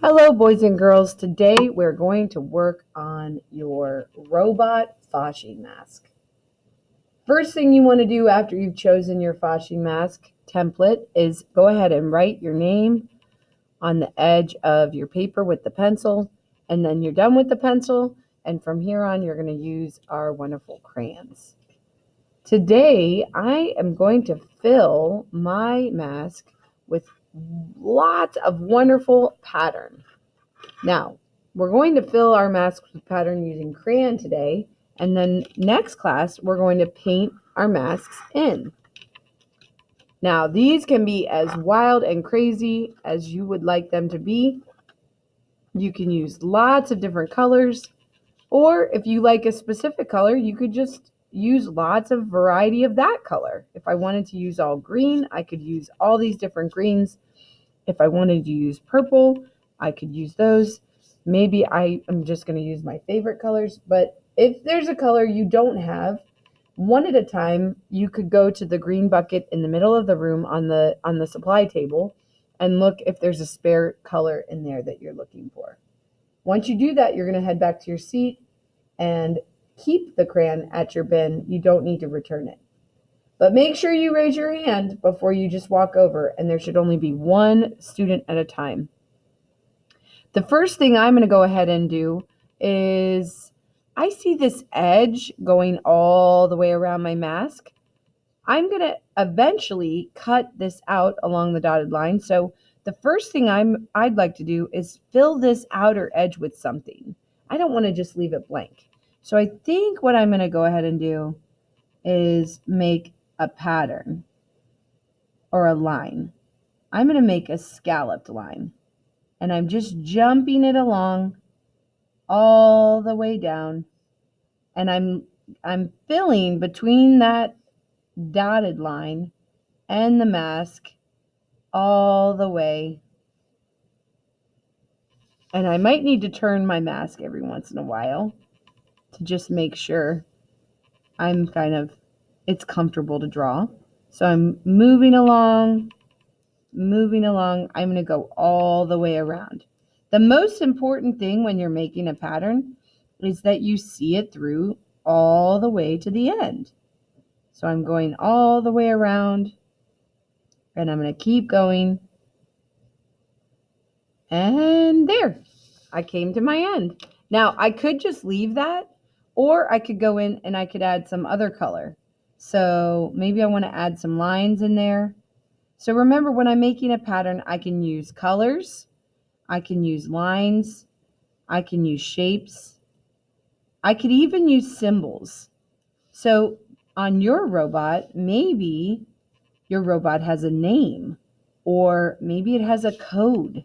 Hello, boys and girls. Today we're going to work on your robot Fashi mask. First thing you want to do after you've chosen your Fashi mask template is go ahead and write your name on the edge of your paper with the pencil, and then you're done with the pencil, and from here on you're going to use our wonderful crayons. Today I am going to fill my mask with lots of wonderful pattern. Now, we're going to fill our masks with pattern using crayon today, and then next class, we're going to paint our masks in. Now, these can be as wild and crazy as you would like them to be. You can use lots of different colors, or if you like a specific color, you could just use lots of variety of that color. If I wanted to use all green, I could use all these different greens. If I wanted to use purple, I could use those. Maybe I am just going to use my favorite colors, but if there's a color you don't have, one at a time, you could go to the green bucket in the middle of the room on the supply table and look if there's a spare color in there that you're looking for. Once you do that, you're going to head back to your seat and keep the crayon at your bin. You don't need to return it. But make sure you raise your hand before you just walk over, and there should only be one student at a time. The first thing I'm going to go ahead and do is I see this edge going all the way around my mask. I'm going to eventually cut this out along the dotted line. So the first thing I'd like to do is fill this outer edge with something. I don't want to just leave it blank. So I think what I'm going to go ahead and do is make a pattern or a line. I'm going to make a scalloped line, and I'm just jumping it along all the way down, and I'm filling between that dotted line and the mask all the way. And I might need to turn my mask every once in a while to just make sure it's comfortable to draw. So I'm moving along. I'm going to go all the way around. The most important thing when you're making a pattern is that you see it through all the way to the end. So I'm going all the way around, and I'm going to keep going. And there, I came to my end. Now, I could just leave that, or I could go in and I could add some other color. So maybe I want to add some lines in there. So remember, when I'm making a pattern, I can use colors, I can use lines, I can use shapes, I could even use symbols. So on your robot, maybe your robot has a name, or maybe it has a code.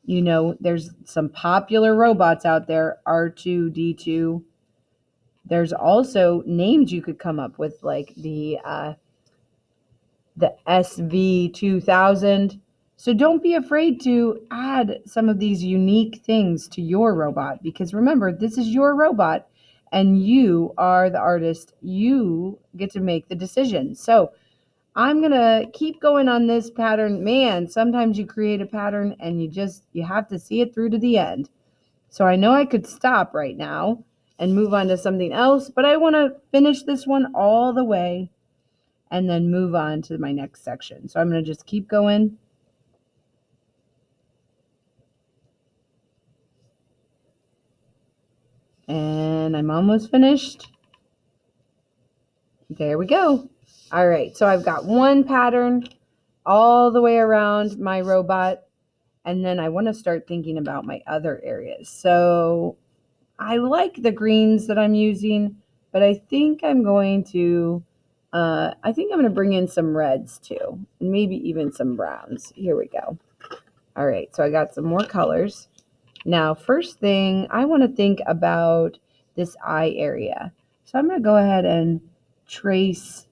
You know, there's some popular robots out there, R2D2. There's also names you could come up with, like the SV2000. So don't be afraid to add some of these unique things to your robot, because remember, this is your robot and you are the artist. You get to make the decision. So I'm going to keep going on this pattern. Man, sometimes you create a pattern and you have to see it through to the end. So I know I could stop right now and move on to something else, but I want to finish this one all the way and then move on to my next section. So I'm going to just keep going. And I'm almost finished. There we go. All right, so I've got one pattern all the way around my robot, and then I want to start thinking about my other areas. So I like the greens that I'm using, but I think I'm going to bring in some reds too, and maybe even some browns. Here we go. All right, so I got some more colors. Now, first thing, I want to think about this eye area. So I'm going to go ahead and trace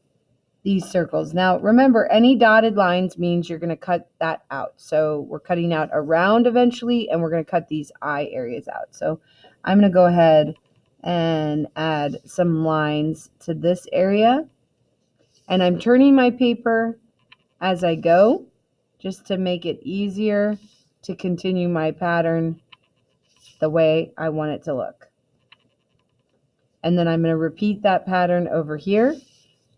these circles. Now, remember, any dotted lines means you're going to cut that out. So we're cutting out around eventually, and we're going to cut these eye areas out. So I'm going to go ahead and add some lines to this area. And I'm turning my paper as I go, just to make it easier to continue my pattern the way I want it to look. And then I'm going to repeat that pattern over here.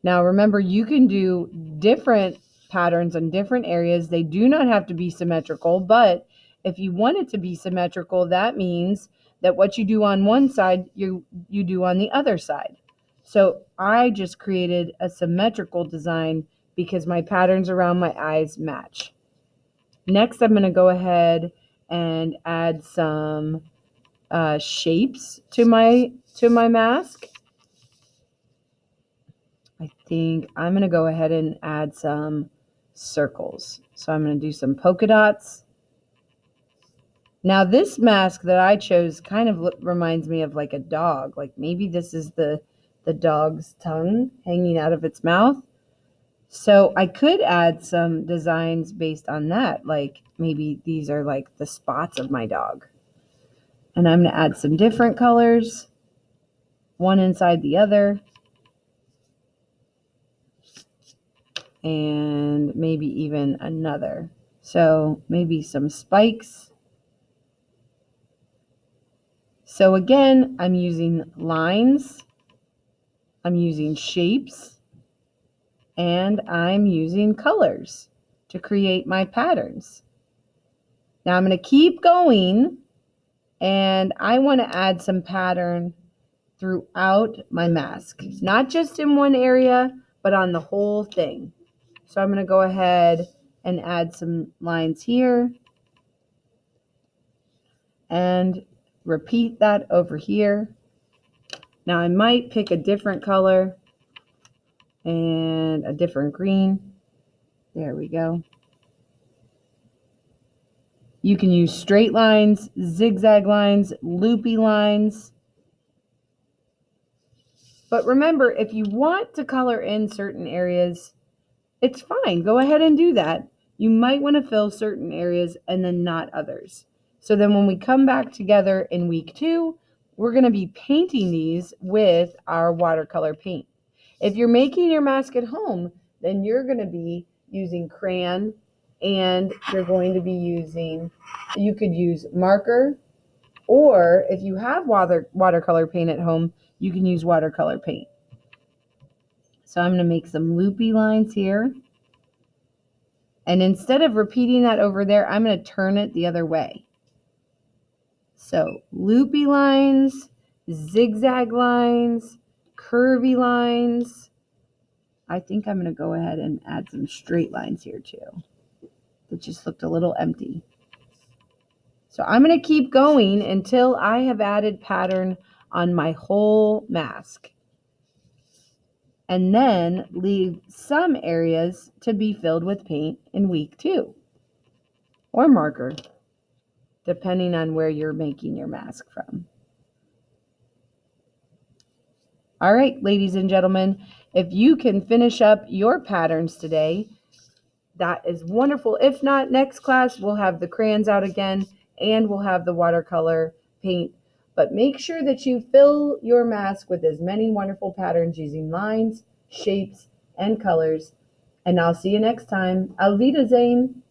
Now remember, you can do different patterns on different areas. They do not have to be symmetrical, but if you want it to be symmetrical, that means that what you do on one side, you do on the other side. So I just created a symmetrical design because my patterns around my eyes match. Next, I'm going to go ahead and add some shapes to my mask. I think I'm going to go ahead and add some circles. So I'm going to do some polka dots. Now this mask that I chose kind of reminds me of like a dog. Like maybe this is the dog's tongue hanging out of its mouth. So I could add some designs based on that. Like maybe these are like the spots of my dog. And I'm going to add some different colors, one inside the other. And maybe even another. So maybe some spikes. So again, I'm using lines, I'm using shapes, and I'm using colors to create my patterns. Now I'm going to keep going, and I want to add some pattern throughout my mask, not just in one area, but on the whole thing. So I'm going to go ahead and add some lines here and repeat that over here. Now I might pick a different color and a different green. There we go. You can use straight lines, zigzag lines, loopy lines. But remember, if you want to color in certain areas, it's fine. Go ahead and do that. You might want to fill certain areas and then not others. So then when we come back together in week 2, we're going to be painting these with our watercolor paint. If you're making your mask at home, then you're going to be using crayon, and you're going to be using, you could use marker, or if you have watercolor paint at home, you can use watercolor paint. So I'm going to make some loopy lines here. And instead of repeating that over there, I'm going to turn it the other way. So loopy lines, zigzag lines, curvy lines. I think I'm going to go ahead and add some straight lines here too. It just looked a little empty. So I'm going to keep going until I have added pattern on my whole mask. And then leave some areas to be filled with paint in week 2 or marker, depending on where you're making your mask from. All right, ladies and gentlemen, if you can finish up your patterns today, that is wonderful. If not, next class we'll have the crayons out again and we'll have the watercolor paint. But make sure that you fill your mask with as many wonderful patterns using lines, shapes, and colors. And I'll see you next time. Auf Wiedersehen.